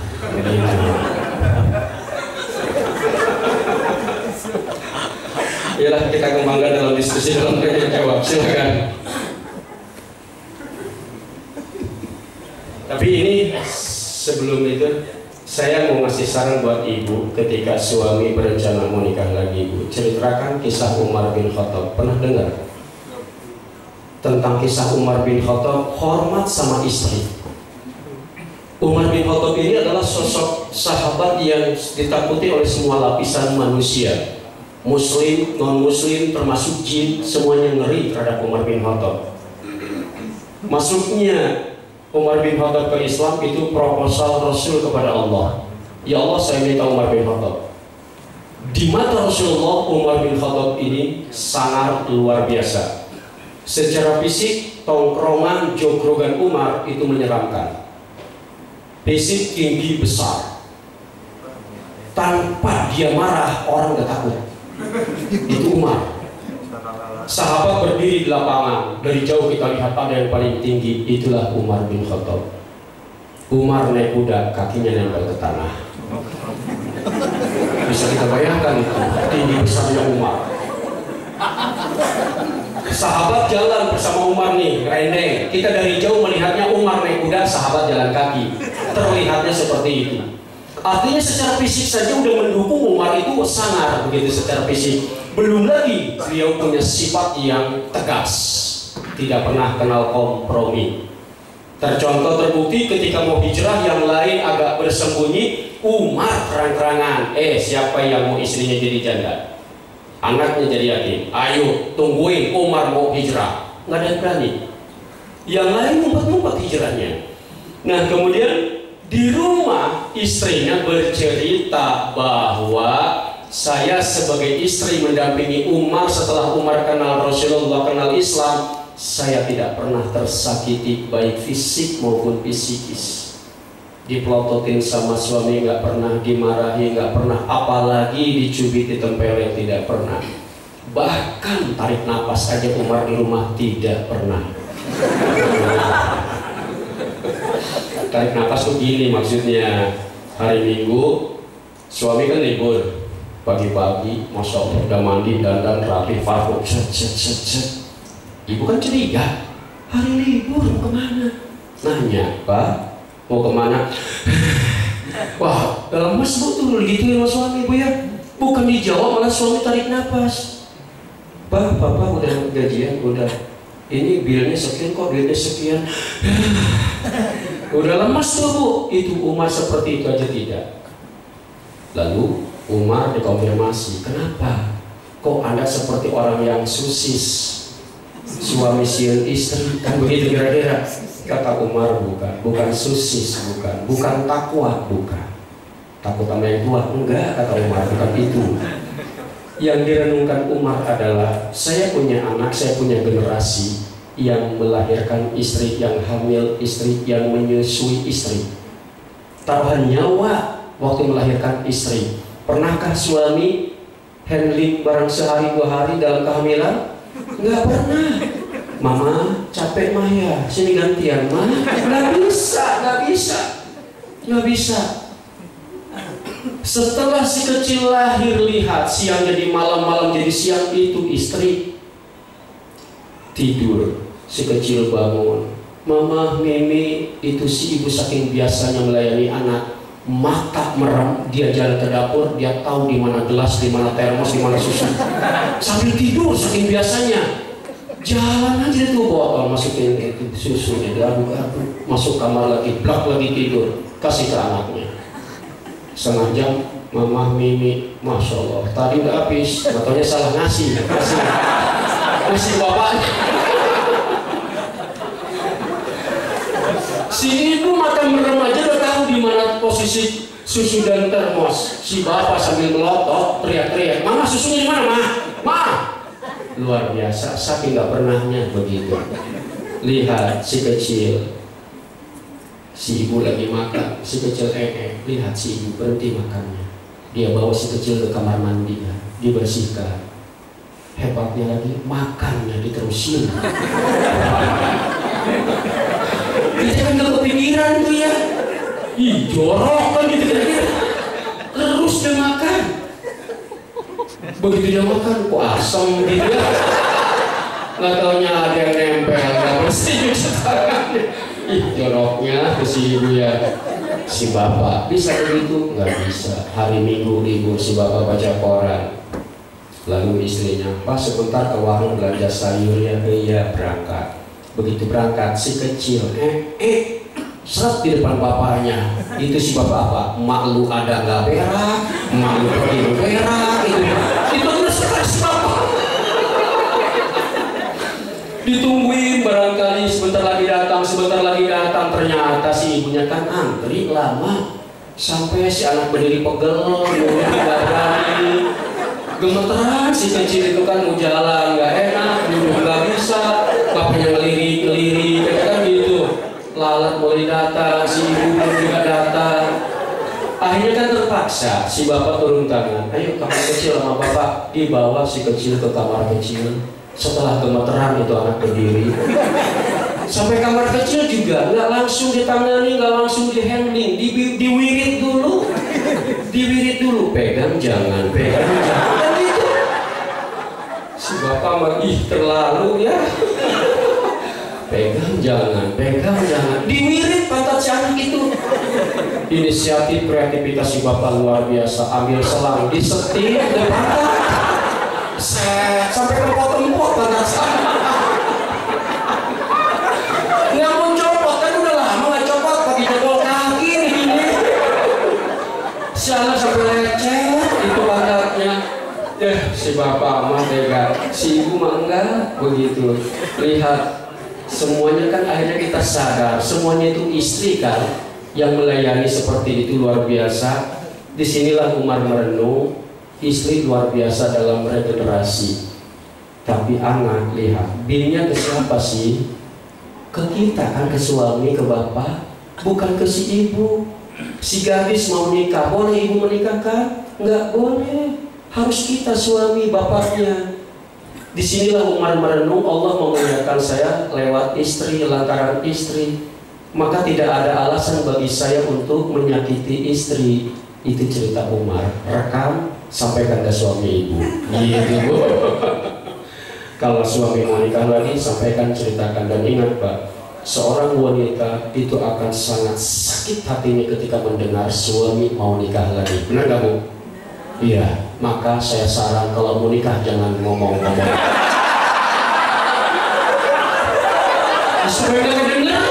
Yalah, kita kembangkan dalam diskusi dalam tanya jawab, silakan. Tapi ini sebelum itu saya mau ngasih saran buat ibu ketika suami berencana mau nikah lagi, ibu ceritakan kisah Umar bin Khattab. Pernah dengar tentang kisah Umar bin Khattab hormat sama istri? Umar bin Khattab ini adalah sosok sahabat yang ditakuti oleh semua lapisan manusia, Muslim, non-Muslim, termasuk jin, semuanya ngeri terhadap Umar bin Khattab. Masuknya Umar bin Khattab ke Islam itu proposal Rasul kepada Allah. Ya Allah, saya minta Umar bin Khattab. Di mata Rasulullah, Umar bin Khattab ini sangat luar biasa. Secara fisik, tongkrongan, jogrogan Umar itu menyeramkan. Fisik tinggi besar. Tanpa dia marah, orang gak takut. Itu Umar. Sahabat berdiri di lapangan, dari jauh kita lihat ada yang paling tinggi, itulah Umar bin Khattab. Umar naik kuda, kakinya nempel ke tanah. Bisa kita bayangkan itu, tinggi besarnya Umar. Sahabat jalan bersama Umar nih, rendeng. Kita dari jauh melihatnya Umar naik kuda, sahabat jalan kaki. Terlihatnya seperti itu. Artinya secara fisik saja udah mendukung Umar itu sangar begitu secara fisik. Belum lagi beliau punya sifat yang tegas, tidak pernah kenal kompromi. Tercontoh terbukti ketika mau hijrah, yang lain agak bersembunyi, Umar terang-terangan, siapa yang mau istrinya jadi janda, anaknya jadi yatim, ayo tungguin, Umar mau hijrah. Nggak ada yang berani. Yang lain ngumpet-ngumpet hijrahnya. Nah kemudian di rumah istrinya bercerita bahwa saya sebagai istri mendampingi Umar setelah Umar kenal Rasulullah, kenal Islam, saya tidak pernah tersakiti baik fisik maupun psikis. Dipelototin sama suami nggak pernah, dimarahi nggak pernah, apalagi dicubit, ditempelin tidak pernah. Bahkan tarik napas aja Umar di rumah tidak pernah. Tarik napas tuh gini maksudnya, hari Minggu suami kan libur, pagi-pagi Masya Allah udah mandi, dandan, rapi, parfum, set. Ibu kan curiga, hari libur mau kemana? Nanya, Pak mau kemana? Wah lemes Bu tuh gituin sama suami Bu ya. Bukan dijawab malah suami tarik napas. Pak, Papa udah gajian, udah. Ini bilnya sekian kok, bilnya sekian. Udah lemas tuh Bu. Itu Umar seperti itu aja tidak. Lalu Umar dikonfirmasi, kenapa? Kok Anda seperti orang yang susis, suami siun istri, kan begitu kira-kira? Kata Umar, bukan susis, bukan takwa, bukan. Takut sama yang tua, enggak, kata Umar, bukan itu. Yang direnungkan Umar adalah, saya punya anak, saya punya generasi yang melahirkan istri yang hamil, istri yang menyusui istri. Taruhan nyawa waktu melahirkan istri. Pernahkah suami handling barang sehari 2 hari dalam kehamilan? Nggak pernah. Mama capek mah ya, sini gantian mah. Nggak bisa. Setelah si kecil lahir, lihat siang jadi malam, malam jadi siang, itu istri tidur. Si kecil bangun, mama, mimi, itu si ibu saking biasanya melayani anak, mata merem, dia jalan ke dapur, dia tahu di mana gelas, di mana termos, di mana susu. Sambil tidur saking biasanya. Jalan aja tuh botol, masukin itu susunya, diaduk-aduk, masuk kamar lagi, blak lagi tidur, kasih ke anaknya. Setengah jam, mama, mimi, masya Allah, tadi udah habis, katanya salah ngasih, kasih bapaknya. Si ibu mata merem aja udah tahu di mana posisi susu dan termos. Si bapak sambil melotot, teriak-teriak, mama susunya di mana, ma? Ma! Luar biasa, saking nggak pernahnya begitu. Lihat si kecil, si ibu lagi makan, si kecil lihat si ibu berhenti makannya. Dia bawa si kecil ke kamar mandi, dibersihkan. Hebatnya lagi, makannya diterusin. Kita kan gak kepikiran tuh ya. Ih, jorok kan gitu kira-kira. Terus dia makan. Begitu dia makan, kok asam gitu ya. Gak taunya ada yang nempel, gak bersih cuci tangannya. Ih, joroknya ke si ibu ya. Si bapak bisa begitu? Nggak bisa. Hari Minggu libur, si bapak baca koran. Lalu istrinya, Pak sebentar ke warung belanja sayur ya. Iya, berangkat. Begitu berangkat, si kecil seret di depan bapaknya. Itu si bapak apa? Mak lu ada nggak berak? Mak lu pergi berak? Itu terus si bapak. Ditungguin barangkali sebentar lagi datang, ternyata si ibunya kan antri lama sampai si anak berdiri pegel, mulai nggak berani, gemeteran. Si kecil itu kan mau jalan nggak enak, duduk nggak bisa, bapaknya ngelirik, kan gitu. Lalat mulai datang, si ibu juga datang. Akhirnya kan terpaksa si bapak turun tangan, ayo kamar kecil sama bapak. Dibawa si kecil ke kamar kecil. Setelah gemeteran itu anak berdiri, sampai kamar kecil juga nggak langsung ditangani, nggak langsung dihandling, diwirit dulu, pegang jangan, dan gitu. Si bapak mah terlalu ya, pegang jangan, diwirit pantat si anak itu. Inisiatif kreativitas si bapak luar biasa, ambil selang disetir depan. Sampai kempot-kempot pantat saya. Nggak mau copot, kan udah lama nggak copot, pakai jempol kaki ini. Si anak sampai lecet itu pantatnya. Si bapak mah tega, si ibu mah enggak begitu. Lihat, semuanya kan akhirnya kita sadar, semuanya itu istri kan yang melayani seperti itu luar biasa. Disinilah Umar merenung. Istri luar biasa dalam regenerasi. Tapi anak, lihat, bininya ke siapa sih? Ke kita kan, ke suami, ke bapak, bukan ke si ibu. Si gadis mau nikah, boleh ibu menikahkan? Nggak boleh. Harus kita suami, bapaknya. Disinilah Umar merenung, Allah memuliakan saya lewat istri, lantaran istri. Maka tidak ada alasan bagi saya untuk menyakiti istri. Itu cerita Umar. Rekam, sampaikan ke suami ibu. Gitu bu. Kalau suami mau nikah lagi, sampaikan, ceritakan. Dan ingat Pak, seorang wanita itu akan sangat sakit hatinya ketika mendengar suami mau nikah lagi. Benar gak bu? Iya. Maka saya saran kalau mau nikah jangan ngomong-ngomong. Supaya gak dengar.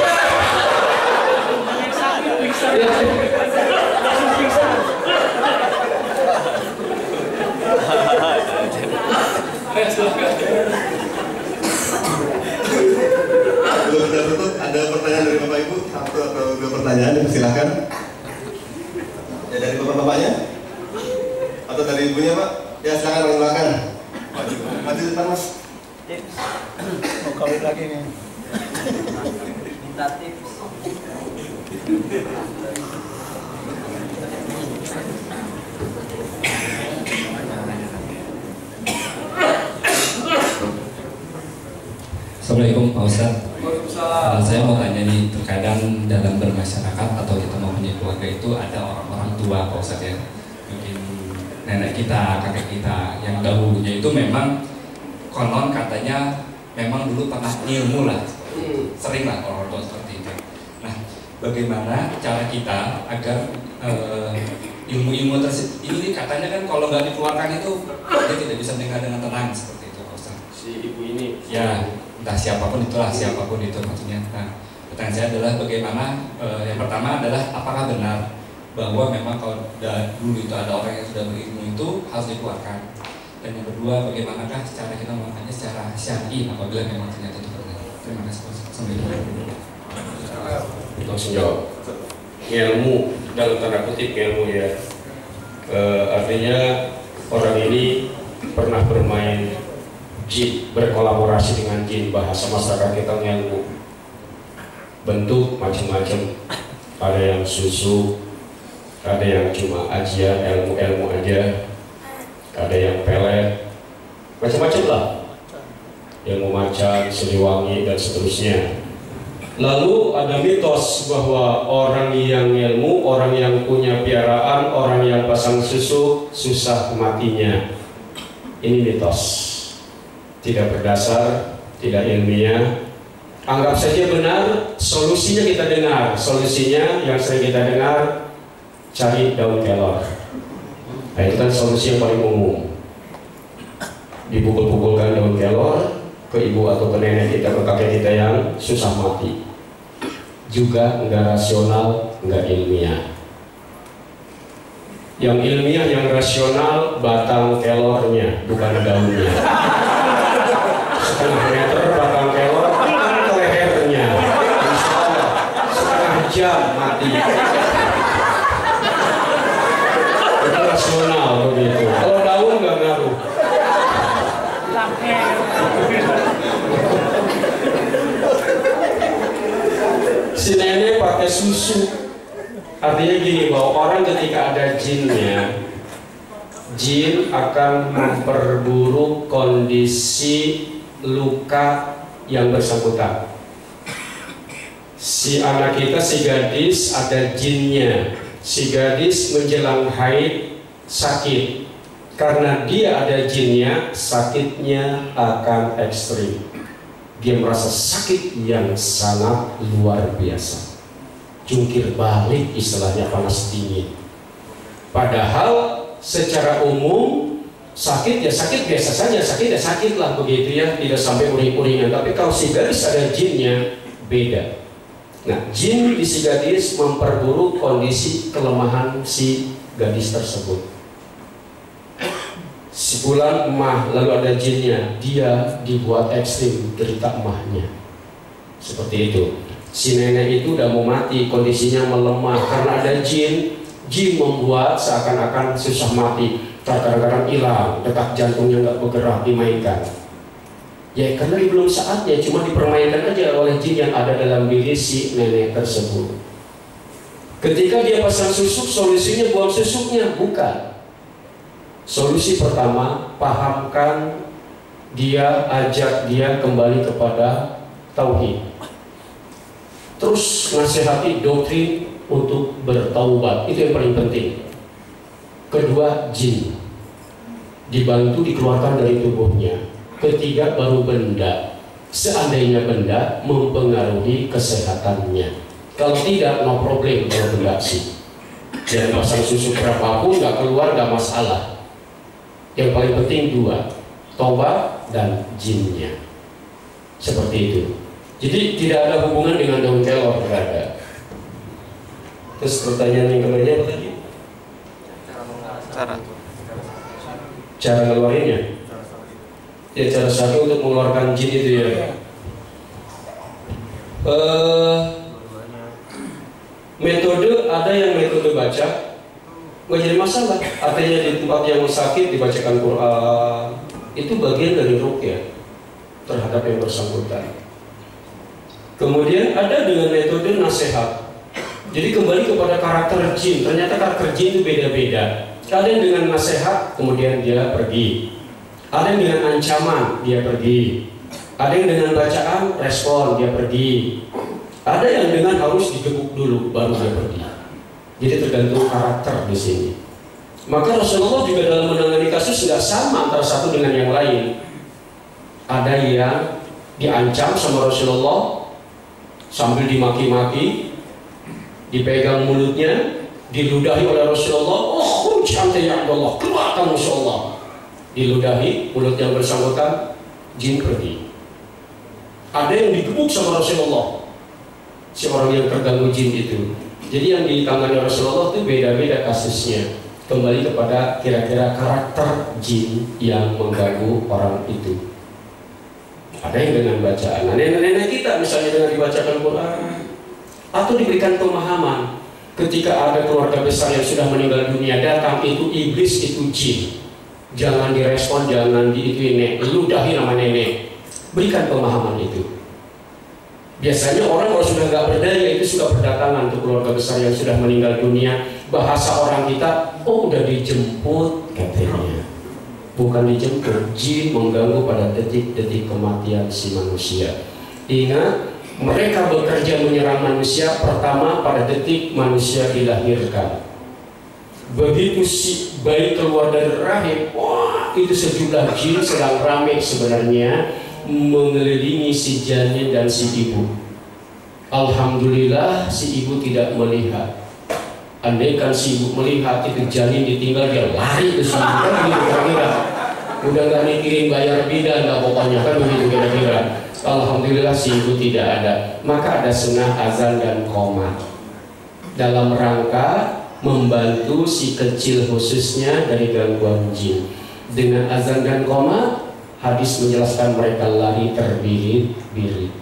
Sebelum kita tutup, ada pertanyaan dari Bapak Ibu? Satu atau dua pertanyaan, silakan. Ya dari bapak-bapaknya? Atau dari ibunya Pak? Ya silakan. Maju depan Mas. Mau kawin lagi nih. Minta tips. Assalamualaikum Pak Ustadz. Saya mau tanya nih, terkadang dalam bermasyarakat atau kita mempunyai keluarga itu ada orang-orang tua Pak Ustadz ya, bikin nenek kita, kakek kita yang dahulunya itu memang konon katanya memang dulu pernah ilmu lah, sering lah orang tua seperti itu. Nah, bagaimana cara kita agar ilmu-ilmu tersebut ini katanya kan kalau nggak dikeluarkan itu dia tidak bisa mendengar dengan tenang seperti itu, Pak Ustaz. Si ibu ini, Ya, entah siapapun itulah, siapapun itu maksudnya. Nah, pertanyaan saya adalah bagaimana, yang pertama adalah apakah benar bahwa memang kalau dulu itu ada orang yang sudah berilmu itu harus dikeluarkan. Dan yang kedua, bagaimanakah cara kita melakukannya secara syar'i apabila memang ternyata itu benar. Terima kasih Pak Ustaz. Sampai jumpa. langsung jawab. Ilmu dalam tanda kutip ilmu ya, artinya orang ini pernah bermain jin, berkolaborasi dengan jin. Bahasa masyarakat kita ilmu bentuk macam-macam, ada yang susu, ada yang cuma ajian, ilmu aja, ada yang pelet, macam-macam lah, ilmu macan, siliwangi dan seterusnya. Lalu ada mitos bahwa orang yang ilmu, orang yang punya piaraan, orang yang pasang susu susah matinya. Ini mitos, tidak berdasar, tidak ilmiah. Anggap saja benar, solusinya kita dengar. Solusinya yang sering kita dengar, cari daun kelor. Nah, itu kan solusi yang paling umum. Dipukul-pukulkan daun kelor ke ibu atau ke nenek kita, ke kakek kita yang susah mati. Juga enggak rasional, enggak ilmiah. Yang ilmiah, yang rasional, batang kelornya, bukan daunnya. Setengah meter batang kelor, ke lehernya. Insya Allah, setengah jam mati. Itu rasional begitu. Kalau daun enggak ngaruh. Si nenek pakai susu, artinya gini, bahwa orang ketika ada jinnya, jin akan memperburuk kondisi luka yang bersangkutan. Si anak kita, si gadis ada jinnya, si gadis menjelang haid sakit, karena dia ada jinnya, sakitnya akan ekstrim. Dia merasa sakit yang sangat luar biasa, jungkir balik, istilahnya panas dingin. Padahal secara umum sakit ya sakit biasa saja, sakit ya sakit lah begitu ya, tidak sampai uring-uringan. Tapi kalau si gadis ada jinnya, beda. Nah, jin di si gadis memperburuk kondisi kelemahan si gadis tersebut. Si bulan emah, lalu ada jinnya, dia dibuat ekstrim derita emahnya. Seperti itu. Si nenek itu udah mau mati, kondisinya melemah karena ada jin. Jin membuat seakan-akan susah mati, kadang-kadang hilang, detak jantungnya nggak bergerak, dimainkan. Ya karena belum saatnya, cuma dipermainkan aja oleh jin yang ada dalam diri si nenek tersebut. Ketika dia pasang susuk, solusinya buang susuknya, bukan. Solusi pertama, pahamkan dia, ajak dia kembali kepada tauhid. Terus nasihati doktrin untuk bertaubat, itu yang paling penting. Kedua, jin dibantu dikeluarkan dari tubuhnya. Ketiga, baru benda. Seandainya benda mempengaruhi kesehatannya. Kalau tidak, no problem kalau benda sih. Dan pasang susu berapapun nggak keluar, nggak masalah. Yang paling penting dua, tobat dan jinnya. Seperti itu. Jadi tidak ada hubungan dengan daun kelor, tidak ada. Terus pertanyaan yang kedua apa tadi? Cara ngeluarinnya. Ya cara satu untuk mengeluarkan jin itu ya. Metode, ada yang metode baca, nggak jadi masalah. Artinya di tempat yang sakit dibacakan Quran, itu bagian dari ruqyah terhadap yang bersangkutan. Kemudian ada dengan metode nasihat. Jadi kembali kepada karakter jin. Ternyata karakter jin itu beda-beda. Ada yang dengan nasihat, kemudian dia pergi. Ada yang dengan ancaman, dia pergi. Ada yang dengan bacaan, respon, dia pergi. Ada yang dengan harus digebuk dulu, baru dia pergi. Jadi tergantung karakter di sini. Maka Rasulullah juga dalam menangani kasus nggak sama antara satu dengan yang lain. Ada yang diancam sama Rasulullah sambil dimaki-maki, dipegang mulutnya, diludahi oleh Rasulullah. Oh, cantik ya Allah, keluar kamu Rasulullah. Diludahi, mulut yang bersangkutan, jin pergi. Ada yang digebuk sama Rasulullah, si orang yang terganggu jin itu. Jadi yang ditangani Rasulullah itu beda-beda kasusnya, kembali kepada kira-kira karakter jin yang mengganggu orang itu. Ada yang dengan bacaan, nenek-nenek kita misalnya dengan dibacakan Quran, atau diberikan pemahaman. Ketika ada keluarga besar yang sudah meninggal dunia, datang itu iblis, itu jin, jangan direspon, jangan diituin, ludahi nama nenek. Berikan pemahaman itu. Biasanya orang kalau sudah nggak berdaya itu suka berdatangan untuk keluarga besar yang sudah meninggal dunia. Bahasa orang kita, oh udah dijemput katanya. Bukan dijemput, jin mengganggu pada detik-detik kematian si manusia. Ingat, mereka bekerja menyerang manusia pertama pada detik manusia dilahirkan. Begitu si bayi keluar dari rahim, wah itu sejumlah jin sedang ramai sebenarnya mengelilingi si janin dan si ibu. Alhamdulillah si ibu tidak melihat. Andaikan si ibu melihat itu janin ditinggal, dia lari ke si ibu, kan begitu kira-kira. Udah gak mikirin bayar bidan lah pokoknya, kan begitu kira-kira. Alhamdulillah si ibu tidak ada. Maka ada sunnah azan dan qomat dalam rangka membantu si kecil khususnya dari gangguan jin. Dengan azan dan qomat, hadis menjelaskan mereka lari terbirit-birit.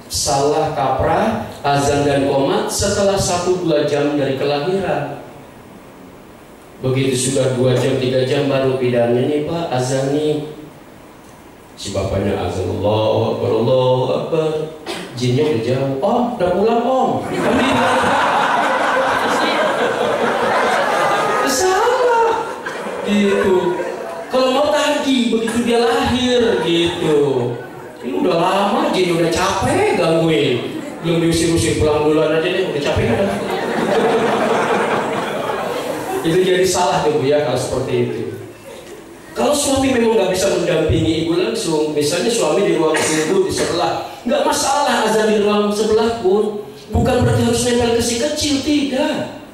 Salah kaprah azan dan qomat setelah 1-2 jam dari kelahiran. Begitu sudah 2 jam 3 jam baru bidannya, nih Pak azan nih. Si bapaknya azan, Allahu Akbar, Allahu Akbar. Jinnya udah jauh. Om, udah pulang om. Salah gitu. Kalau mau tadi begitu dia lahir gitu. Ini udah lama, jin udah capek gangguin. Belum diusir-usir, pulang duluan aja deh, udah capek kan. Itu jadi salah tuh Bu ya kalau seperti itu. Kalau suami memang nggak bisa mendampingi ibu langsung, misalnya suami di ruang tunggu di sebelah, nggak masalah azan di ruang sebelah pun. Bukan berarti harus nempel ke si kecil, tidak.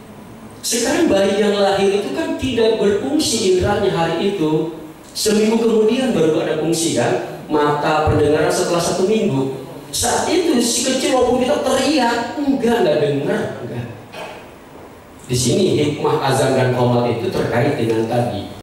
Sekarang bayi yang lahir itu kan tidak berfungsi inderanya hari itu. Seminggu kemudian baru ada fungsi kan, mata, pendengaran setelah 1 minggu. Saat itu si kecil walaupun kita teriak, enggak dengar, enggak. Di sini hikmah azan dan qomat itu terkait dengan tadi.